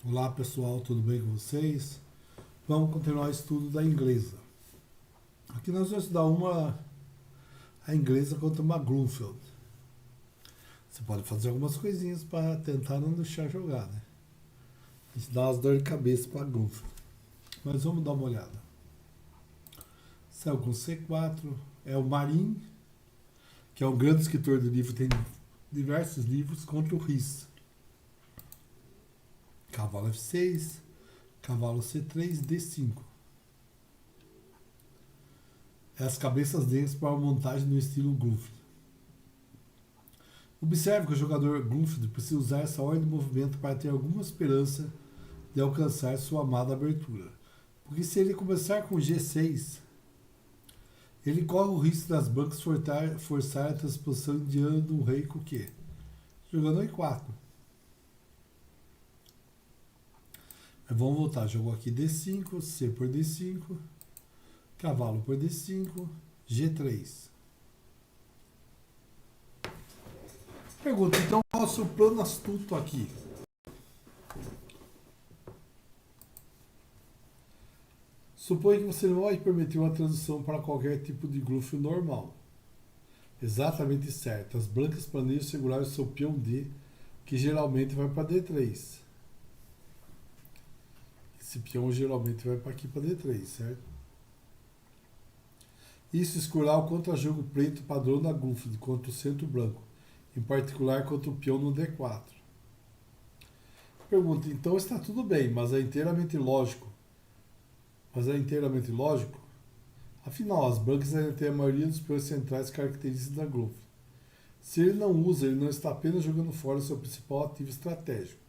Olá pessoal, tudo bem com vocês? Vamos continuar o estudo da inglesa. Aqui nós vamos estudar a inglesa contra uma Grunfeld. Você pode fazer algumas coisinhas para tentar não deixar jogar, né? A gente dá umas dor de cabeça para a Grunfeld. Mas vamos dar uma olhada. Céu com C4 é o Marin, que é um grande escritor de livro, tem diversos livros contra o Riss. Cavalo F6, cavalo C3, D5. As cabeças deles para uma montagem no estilo Grunfeld. Observe que o jogador Grunfeld precisa usar essa ordem de movimento para ter alguma esperança de alcançar sua amada abertura. Porque se ele começar com G6, ele corre o risco das bancas forçar a transposição indiana do rei com o quê? Jogando E4. Mas vamos voltar. Jogou aqui D5, C por D5, cavalo por D5, G3. Pergunta, então qual é o seu plano astuto aqui? Suponha que você não vai permitir uma transição para qualquer tipo de Grunfeld normal. Exatamente certo. As brancas planejam segurar o seu peão D, que geralmente vai para D3. Esse peão geralmente vai para aqui para D3, certo? Isso escurar o contra-jogo preto padrão da Grunfeld contra o centro branco, em particular contra o peão no D4. Pergunta, então está tudo bem, mas é inteiramente lógico. Afinal, as brancas ainda têm a maioria dos peões centrais características da Grunfeld. Se ele não usa, ele não está apenas jogando fora seu principal ativo estratégico,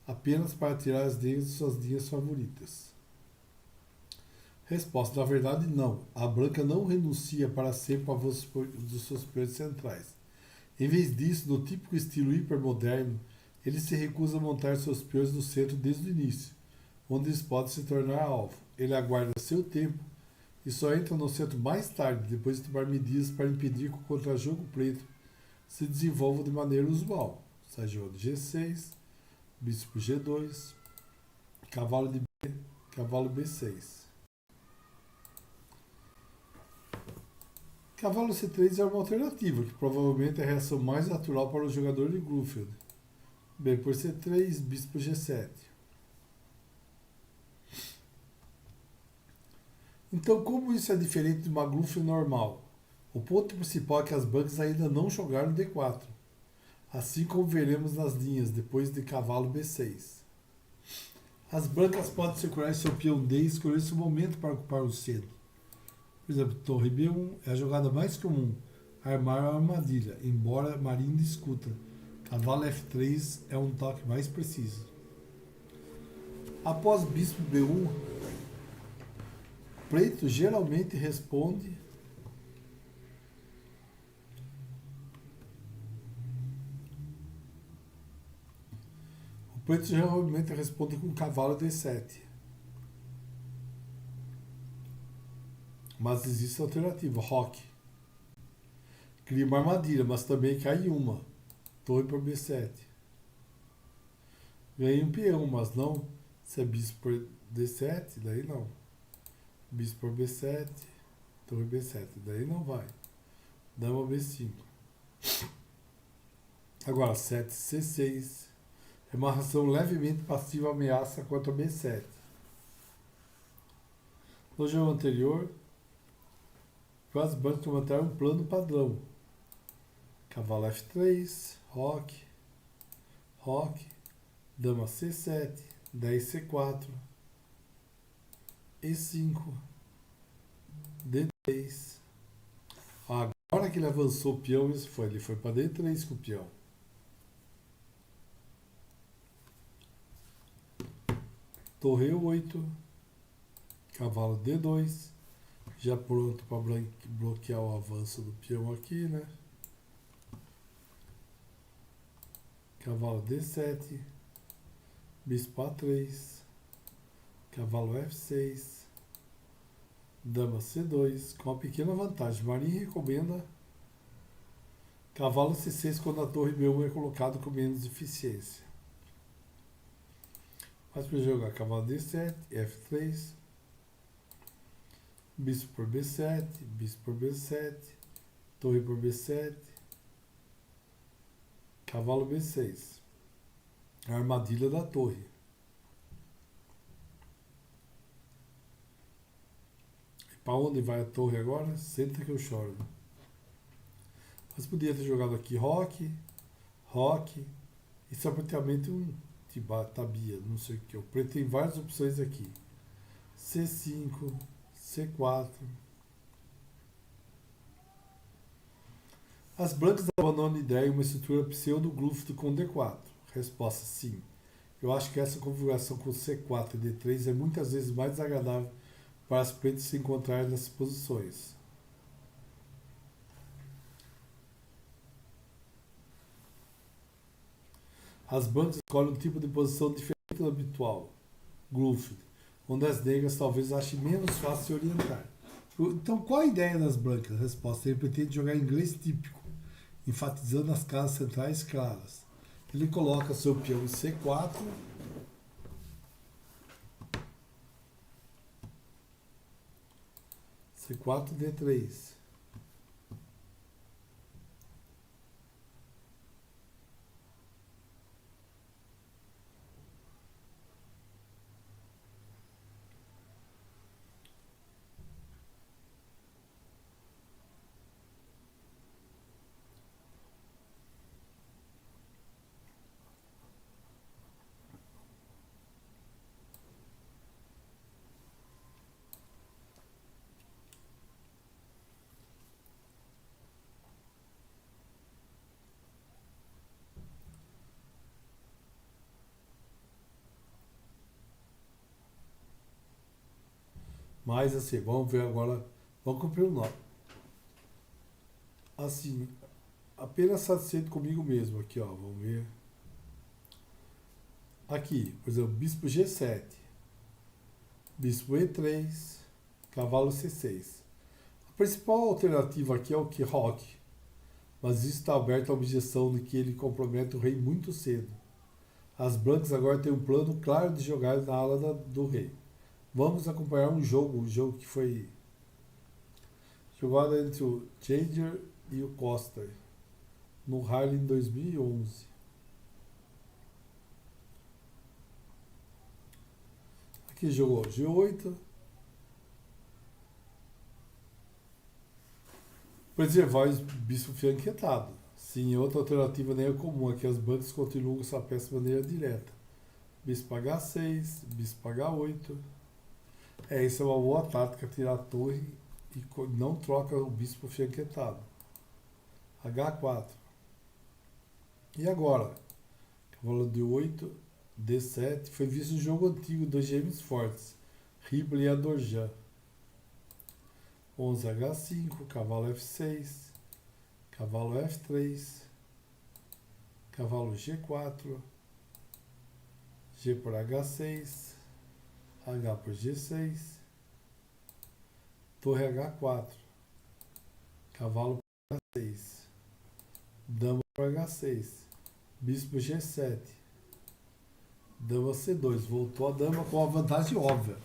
apenas para tirar as linhas de suas linhas favoritas. Resposta: na verdade, não. A branca não renuncia para sempre ao avanço dos seus peões centrais. Em vez disso, no típico estilo hipermoderno, ele se recusa a montar seus peões no centro desde o início, onde eles podem se tornar alvo. Ele aguarda seu tempo e só entra no centro mais tarde, depois de tomar medidas para impedir que o contra-jogo preto se desenvolva de maneira usual. Sai jogando G6, bispo G2, cavalo de B, cavalo B6. Cavalo C3 é uma alternativa, que provavelmente é a reação mais natural para o jogador de Grunfeld. B por C3, bispo G7. Então, como isso é diferente de uma Grunfeld normal? O ponto principal é que as brancas ainda não jogaram D4, assim como veremos nas linhas depois de cavalo B6. As brancas podem segurar seu peão D e escolher seu momento para ocupar o centro. Por exemplo, torre B1 é a jogada mais comum, armar a armadilha, embora Marin discuta. Cavalo F3 é um toque mais preciso. Após bispo B1, preto geralmente responde com cavalo D7. Mas existe a alternativa, roque. Cria uma armadilha, mas também cai uma. Torre por B7. Ganha um peão, mas não se é bispo por D7, daí não. Bispo por B7, torre B7, daí não vai. Dama B5. Agora, 7 C6. É uma ação levemente passiva ameaça contra B7. No jogo anterior, as brancas levantaram um plano padrão. Cavalo F3, roque, roque, dama C7, 10 C4, E5, D3. Agora que ele avançou o peão, ele foi para D3 com o peão. Torre 8, cavalo D2, já pronto para bloquear o avanço do peão aqui, né? Cavalo D7, bispo A3, cavalo F6, dama C2, com uma pequena vantagem. Marin recomenda cavalo C6 quando a torre B1 é colocado com menos eficiência. Mas para jogar cavalo D7, F3, bispo por B7, bispo por B7, torre por B7, cavalo B6. A armadilha da torre. E para onde vai a torre agora? Senta que eu choro. Mas podia ter jogado aqui roque, roque, e simplesmente um tabia, não sei o que. O preto tem várias opções aqui. C5, C4. As brancas abandonam a ideia em uma estrutura pseudo-glúfido com D4. Resposta: sim. Eu acho que essa configuração com C4 e D3 é muitas vezes mais agradável para as pretas se encontrarem nessas posições. As brancas escolhem um tipo de posição diferente do habitual, glúfido, onde as negras talvez achem menos fácil se orientar. Então, qual a ideia das brancas? Resposta: ele pretende jogar inglês típico, enfatizando as casas centrais claras. Ele coloca seu peão em C4, C4, D3. Mas assim, vamos ver agora, vamos cumprir o nó. Assim, apenas satisfeito comigo mesmo aqui, ó, vamos ver. Aqui, por exemplo, bispo G7, bispo E3, cavalo C6. A principal alternativa aqui é o que roque, mas isso está aberto à objeção de que ele compromete o rei muito cedo. As brancas agora têm um plano claro de jogar na ala do rei. Vamos acompanhar um jogo que foi jogado entre o Jaeger e o Costa no Harlem em 2011. Aqui jogou G8. Preservar o bispo fianquetado. Sim, outra alternativa nem é comum. Aqui as brancas continuam essa peça de maneira direta. Bispo H6, bispo H8. Isso é uma boa tática, tirar a torre e não troca o bispo fianquetado. H4. E agora? Cavalo D8, D7. Foi visto um jogo antigo, dois gêmeos fortes. Ripley e Adorjan. 11 H5, cavalo F6, cavalo F3, cavalo G4, G por H6, H por G6, torre H4, cavalo por H6, dama por H6, bispo G7, dama C2. Voltou a dama com a vantagem óbvia.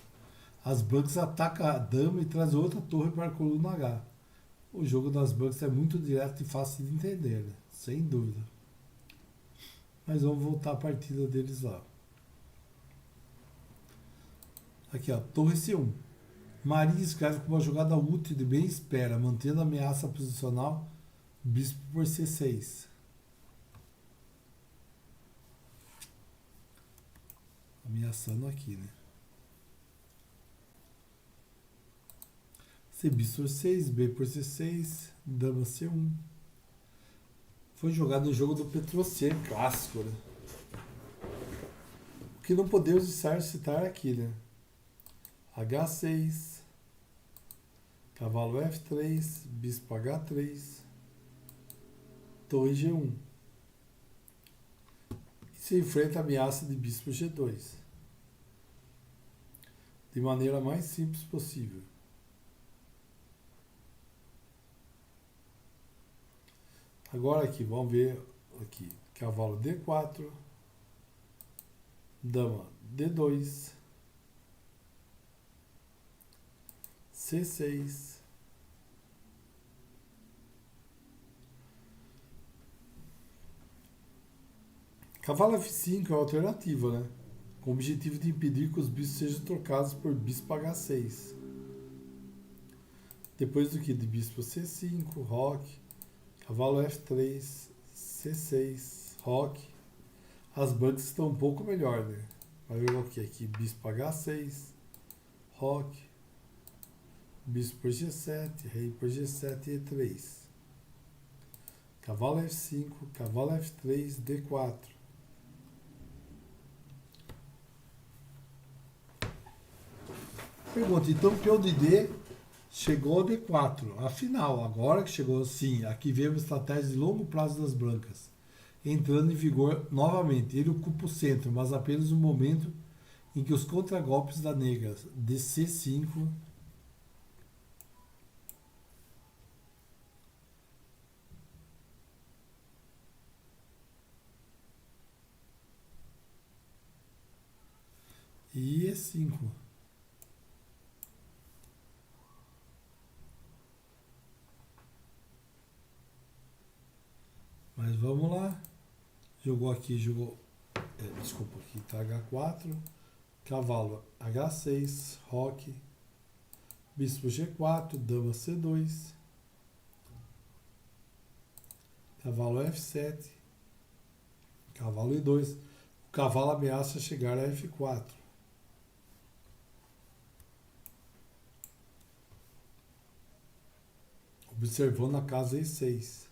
As brancas atacam a dama e trazem outra torre para a coluna H. O jogo das brancas é muito direto e fácil de entender, né? Sem dúvida. Mas vamos voltar à partida deles lá. Aqui, ó, torre C1. Maria escreve com uma jogada útil de bem espera, mantendo a ameaça posicional, bispo por C6. Ameaçando aqui, né? C bispo por 6, B por C6, dama C1. Foi jogado no jogo do Petrosian, clássico, né? O que não podemos deixar de citar aqui, né? H6, cavalo F3, bispo H3, torre G1. E se enfrenta a ameaça de bispo G2. De maneira mais simples possível. Agora aqui, vamos ver aqui, cavalo D4, dama D2, C6, cavalo F5 é a alternativa, né? Com o objetivo de impedir que os bispos sejam trocados por bispo H6. Depois do que? De bispo C5, roque, cavalo F3, C6, roque. As brancas estão um pouco melhor, né? Vai ver o que aqui? Bispo H6, roque, bispo por G7, rei por G7 e E3. Cavalo F5, cavalo F3, D4. Pergunta, então peão de D chegou ao D4. Afinal, agora que chegou, sim, aqui vemos estratégia de longo prazo das brancas, entrando em vigor novamente. Ele ocupa o centro, mas apenas no momento em que os contragolpes da negra de C5 e E5. Mas vamos lá. Jogou aqui, jogou. Desculpa, aqui tá H4. Cavalo H6, roque. Bispo G4, dama C2. Cavalo F7. Cavalo E2. O cavalo ameaça chegar a F4. Observando a casa E6.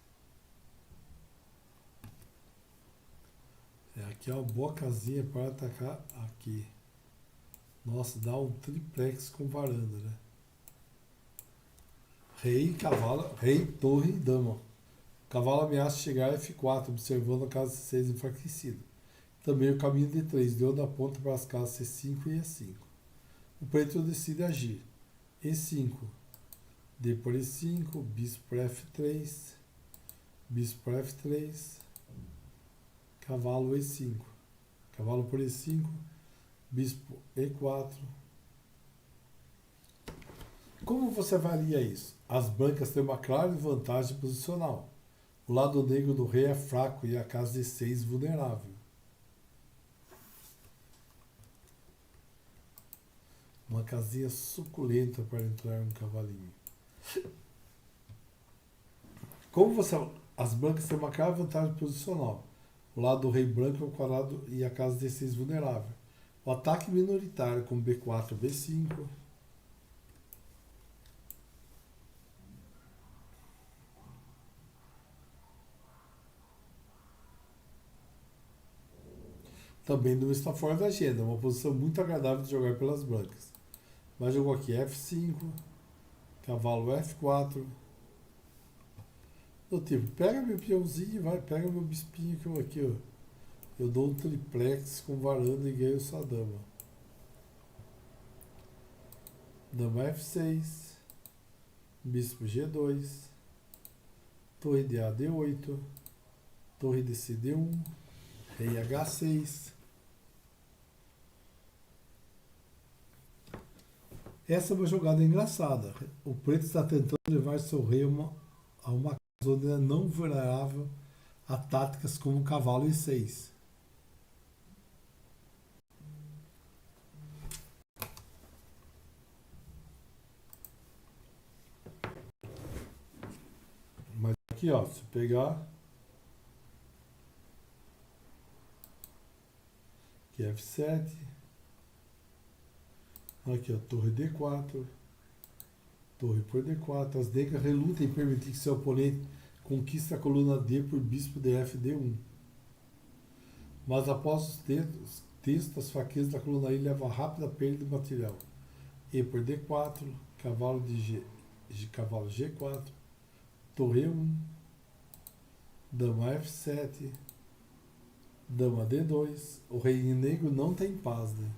Aqui é uma boa casinha para atacar aqui. Nossa, dá um triplex com varanda, né? Rei, cavalo, rei, torre e dama. O cavalo ameaça chegar a F4, observando a casa C6 enfraquecida. Também o caminho D3, deu da ponta para as casas C5 e E5. O preto decide agir. E5, D por E5, bispo por F3, bispo por F3, cavalo E5, cavalo por E5, bispo E4. Como você avalia isso? As brancas têm uma clara vantagem posicional. O lado negro do rei é fraco e a casa D6 vulnerável. Uma casinha suculenta para entrar um cavalinho. Como você... As brancas têm uma clara vantagem posicional. O lado do rei branco é o quadrado e a casa D6 vulnerável. O ataque minoritário com B4, B5. Também não está fora da agenda. É uma posição muito agradável de jogar pelas brancas. Mas jogou aqui F5, cavalo F4. Do tipo, pega meu peãozinho e vai, pega meu bispinho que eu aqui, ó. Eu dou um triplex com varanda e ganho sua dama. Dama F6, bispo G2, torre de A D8, torre de C D1, rei H6. Essa é uma jogada engraçada. O preto está tentando levar seu rei a uma casa onde é não vulnerável a táticas como cavalo E6. Mas aqui, ó, se pegar aqui F7, aqui, ó, torre D4, torre por D4. As negras relutam em permitir que seu oponente conquiste a coluna D por bispo DF D1. Mas após os textos, as fraquezas da coluna I levam a rápida perda de material. E por D4, cavalo cavalo G4, torre 1, dama F7, dama D2. O rei negro não tem paz, né?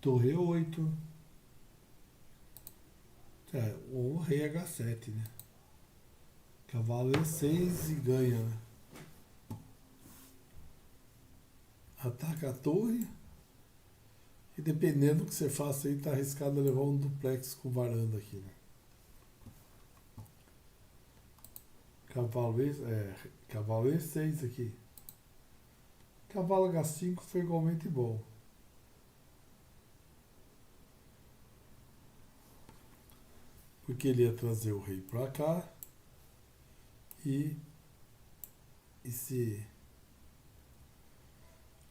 Torre 8. O rei H7, né? Cavalo E6 e ganha, né? Ataca a torre. E dependendo do que você faça aí, tá arriscado a levar um duplex com varanda aqui, né? Cavalo E6 aqui. Cavalo H5 foi igualmente bom. Porque ele ia trazer o rei pra cá. E se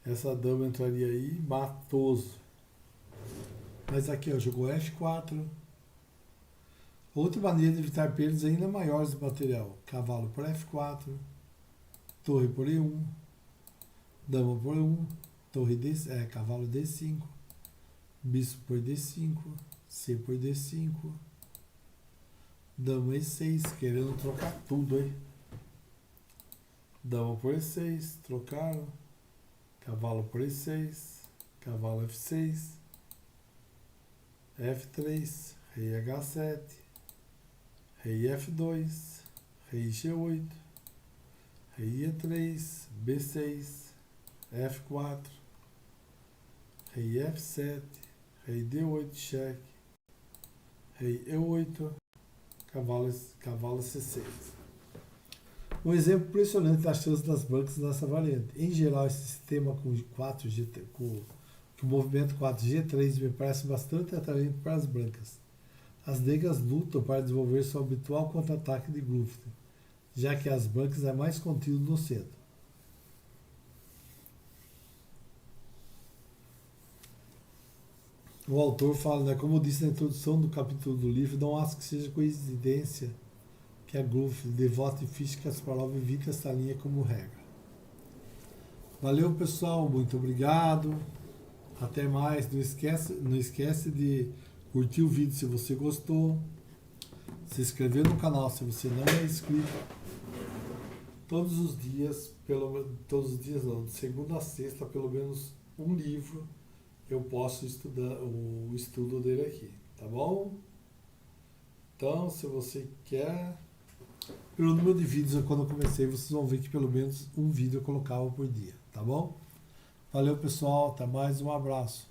essa dama entraria aí, matoso. Mas aqui, ó, jogou F4. Outra maneira de evitar perdas ainda maiores de material. Cavalo por F4. Torre por E1. Dama por E1. Cavalo D5. Bispo por D5. C por D5. Dama E6, querendo trocar tudo, hein? Dama por E6, trocaram. Cavalo por E6. Cavalo F6. F3. Rei H7. Rei F2. Rei G8. Rei E3. B6. F4. Rei F7. Rei D8, cheque. Rei E8. Cavalo C6. Um exemplo impressionante das chances das brancas nessa variante. Em geral, esse sistema com o movimento 4G3 me parece bastante atraente para as brancas. As negras lutam para desenvolver seu habitual contra-ataque de Grufft, já que as brancas é mais contido no centro. O autor fala, né, como eu disse na introdução do capítulo do livro, não acho que seja coincidência que a Grufft, devota e ficha Kasparov, evita essa linha como regra. Valeu, pessoal, muito obrigado. Até mais. Não esquece de curtir o vídeo se você gostou. Se inscrever no canal se você não é inscrito. Todos os dias não, de segunda a sexta, pelo menos um livro eu posso estudar o estudo dele aqui, tá bom? Então, se você quer, pelo número de vídeos, quando eu comecei, vocês vão ver que pelo menos um vídeo eu colocava por dia, tá bom? Valeu, pessoal, até mais, um abraço.